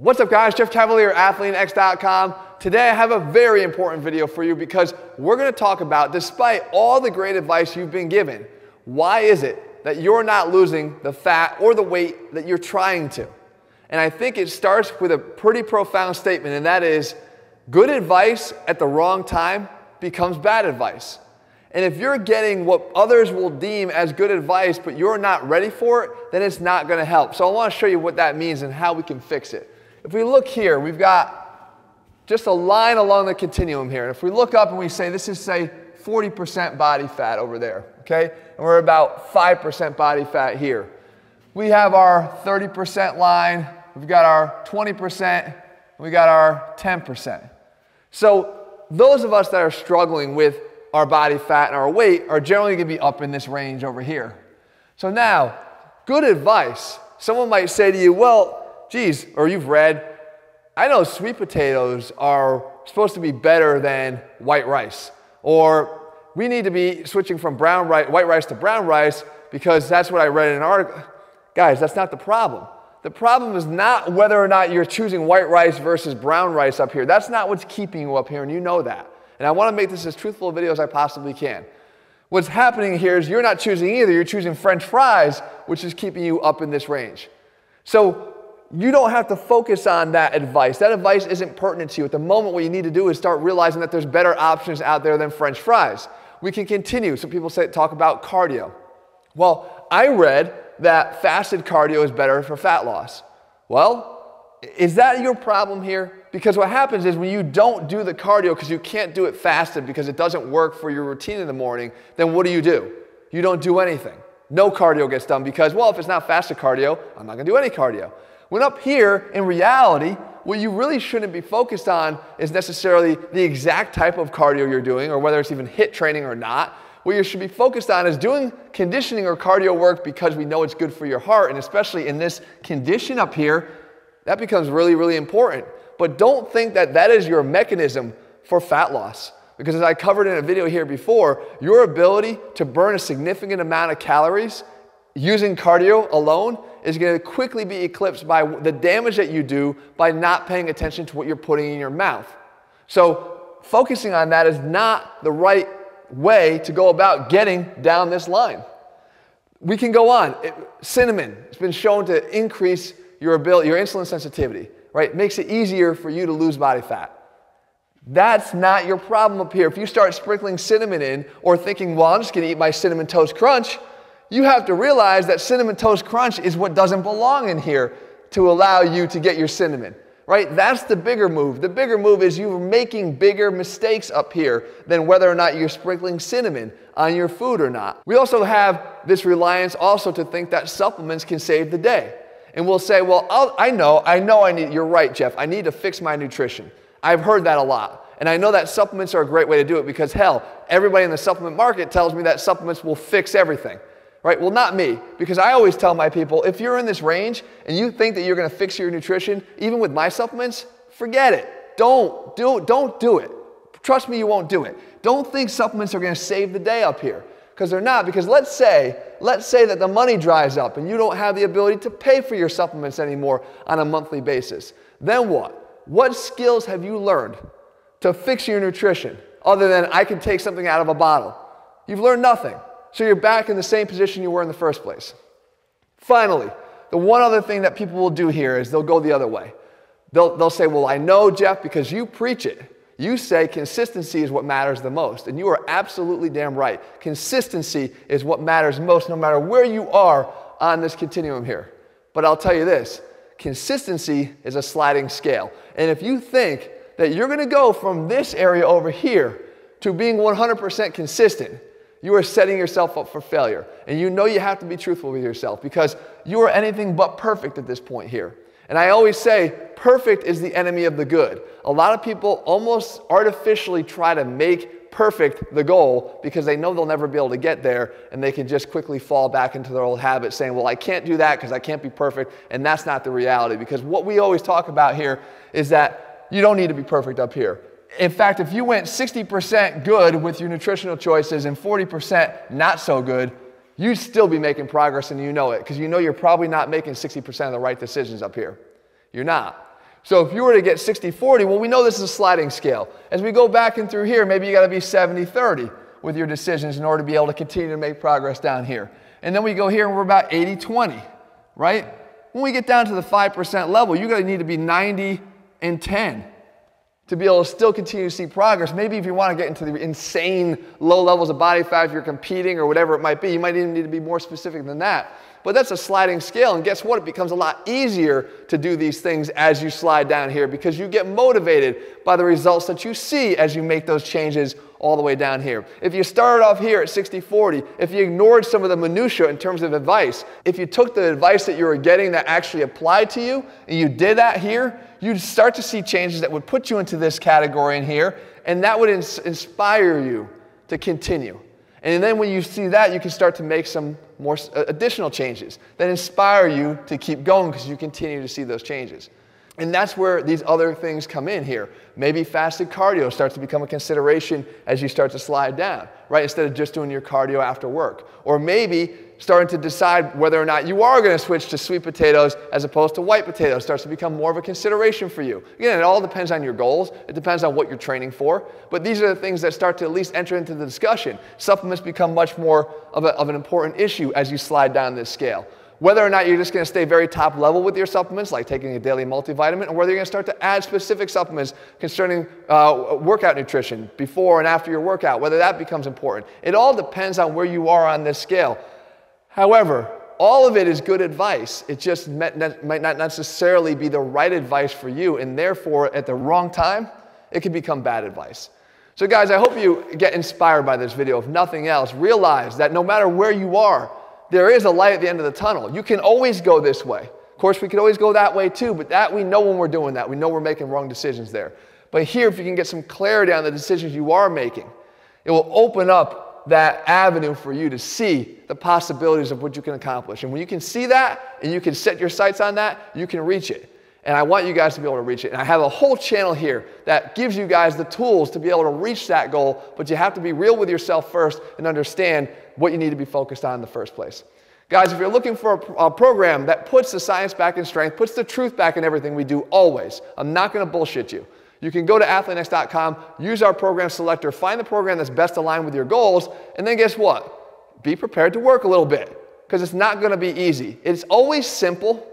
What's up guys, Jeff Cavalier, ATHLEAN-X.com. Today I have a very important video for you because we're going to talk about, despite all the great advice you've been given, why is it that you're not losing the fat or the weight that you're trying to? And I think it starts with a pretty profound statement, and that is, good advice at the wrong time becomes bad advice. And if you're getting what others will deem as good advice, but you're not ready for it, then it's not going to help. So I want to show you what that means and how we can fix it. If we look here, we've got just a line along the continuum here. And if we look up and we say, this is, say, 40% body fat over there, okay? And we're about 5% body fat here. We have our 30% line, we've got our 20%, we got our 10%. So those of us that are struggling with our body fat and our weight are generally going to be up in this range over here. So now, good advice. Someone might say to you, well, geez, or you've read, I know sweet potatoes are supposed to be better than white rice. Or we need to be switching from white rice to brown rice because that's what I read in an article. Guys, that's not the problem. The problem is not whether or not you're choosing white rice versus brown rice up here. That's not what's keeping you up here, and you know that. And I want to make this as truthful a video as I possibly can. What's happening here is you're not choosing either. You're choosing French fries, which is keeping you up in this range. So you don't have to focus on that advice. That advice isn't pertinent to you. At the moment, what you need to do is start realizing that there's better options out there than French fries. We can continue. Some people talk about cardio. Well, I read that fasted cardio is better for fat loss. Well, is that your problem here? Because what happens is when you don't do the cardio because you can't do it fasted because it doesn't work for your routine in the morning, then what do? You don't do anything. No cardio gets done because, well, if it's not fasted cardio, I'm not going to do any cardio. When up here, in reality, what you really shouldn't be focused on is necessarily the exact type of cardio you're doing or whether it's even HIIT training or not. What you should be focused on is doing conditioning or cardio work because we know it's good for your heart, and especially in this condition up here, that becomes really, really important. But don't think that that is your mechanism for fat loss. Because as I covered in a video here before, your ability to burn a significant amount of calories using cardio alone is going to quickly be eclipsed by the damage that you do by not paying attention to what you're putting in your mouth. So focusing on that is not the right way to go about getting down this line. We can go on. Cinnamon has been shown to increase your insulin sensitivity, right? It makes it easier for you to lose body fat. That's not your problem up here. If you start sprinkling cinnamon in or thinking, well, I'm just going to eat my Cinnamon Toast Crunch, you have to realize that Cinnamon Toast Crunch is what doesn't belong in here to allow you to get your cinnamon, right? That's the bigger move. The bigger move is you're making bigger mistakes up here than whether or not you're sprinkling cinnamon on your food or not. We also have this reliance also to think that supplements can save the day. And we'll say, well, you're right, Jeff, I need to fix my nutrition. I've heard that a lot. And I know that supplements are a great way to do it because, hell, everybody in the supplement market tells me that supplements will fix everything. Right? Well, not me, because I always tell my people, if you're in this range and you think that you're going to fix your nutrition, even with my supplements, forget it. Don't do it. Trust me, you won't do it. Don't think supplements are going to save the day up here, because they're not. Because let's say that the money dries up and you don't have the ability to pay for your supplements anymore on a monthly basis. Then what? What skills have you learned to fix your nutrition other than I can take something out of a bottle? You've learned nothing. So you're back in the same position you were in the first place. Finally, the one other thing that people will do here is they'll go the other way. They'll say, well, I know, Jeff, because you preach it. You say consistency is what matters the most. And you are absolutely damn right. Consistency is what matters most no matter where you are on this continuum here. But I'll tell you this, consistency is a sliding scale. And if you think that you're going to go from this area over here to being 100% consistent, you are setting yourself up for failure. And you know you have to be truthful with yourself because you are anything but perfect at this point here. And I always say, perfect is the enemy of the good. A lot of people almost artificially try to make perfect the goal because they know they'll never be able to get there, and they can just quickly fall back into their old habits saying, well, I can't do that because I can't be perfect, and that's not the reality. Because what we always talk about here is that you don't need to be perfect up here. In fact, if you went 60% good with your nutritional choices and 40% not so good, you'd still be making progress and you know it because you know you're probably not making 60% of the right decisions up here. You're not. So if you were to get 60-40, well, we know this is a sliding scale. As we go back in through here, maybe you got to be 70-30 with your decisions in order to be able to continue to make progress down here. And then we go here and we're about 80-20, right? When we get down to the 5% level, you're going to need to be 90-10 to be able to still continue to see progress. Maybe if you want to get into the insane low levels of body fat, if you're competing or whatever it might be, you might even need to be more specific than that. But that's a sliding scale, and guess what? It becomes a lot easier to do these things as you slide down here because you get motivated by the results that you see as you make those changes all the way down here. If you started off here at 60-40, if you ignored some of the minutia in terms of advice, if you took the advice that you were getting that actually applied to you, and you did that here, you'd start to see changes that would put you into this category in here, and that would inspire you to continue. And then when you see that, you can start to make some more additional changes that inspire you to keep going because you continue to see those changes. And that's where these other things come in here. Maybe fasted cardio starts to become a consideration as you start to slide down, right? Instead of just doing your cardio after work. Or maybe starting to decide whether or not you are going to switch to sweet potatoes as opposed to white potatoes starts to become more of a consideration for you. Again, it all depends on your goals. It depends on what you're training for. But these are the things that start to at least enter into the discussion. Supplements become much more of an important issue as you slide down this scale. Whether or not you're just going to stay very top level with your supplements, like taking a daily multivitamin, or whether you're going to start to add specific supplements concerning workout nutrition before and after your workout, whether that becomes important. It all depends on where you are on this scale. However, all of it is good advice. It just might not necessarily be the right advice for you, and therefore, at the wrong time, it can become bad advice. So guys, I hope you get inspired by this video. If nothing else, realize that no matter where you are, there is a light at the end of the tunnel. You can always go this way. Of course, we could always go that way too, but that we know when we're doing that. We know we're making wrong decisions there. But here, if you can get some clarity on the decisions you are making, it will open up that avenue for you to see the possibilities of what you can accomplish. And when you can see that and you can set your sights on that, you can reach it. And I want you guys to be able to reach it. And I have a whole channel here that gives you guys the tools to be able to reach that goal, but you have to be real with yourself first and understand what you need to be focused on in the first place. Guys, if you're looking for a program that puts the science back in strength, puts the truth back in everything we do always, I'm not going to bullshit you. You can go to ATHLEAN-X.com, use our program selector, find the program that's best aligned with your goals, and then guess what? Be prepared to work a little bit, because it's not going to be easy. It's always simple,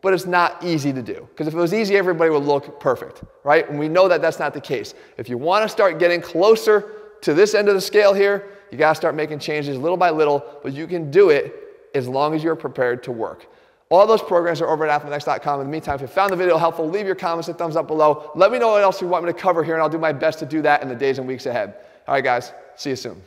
but it's not easy to do. Because if it was easy, everybody would look perfect, right? And we know that that's not the case. If you want to start getting closer to this end of the scale here, you got to start making changes little by little, but you can do it as long as you're prepared to work. All those programs are over at ATHLEAN-X.com. In the meantime, if you found the video helpful, leave your comments and thumbs up below. Let me know what else you want me to cover here, and I'll do my best to do that in the days and weeks ahead. All right, guys, see you soon.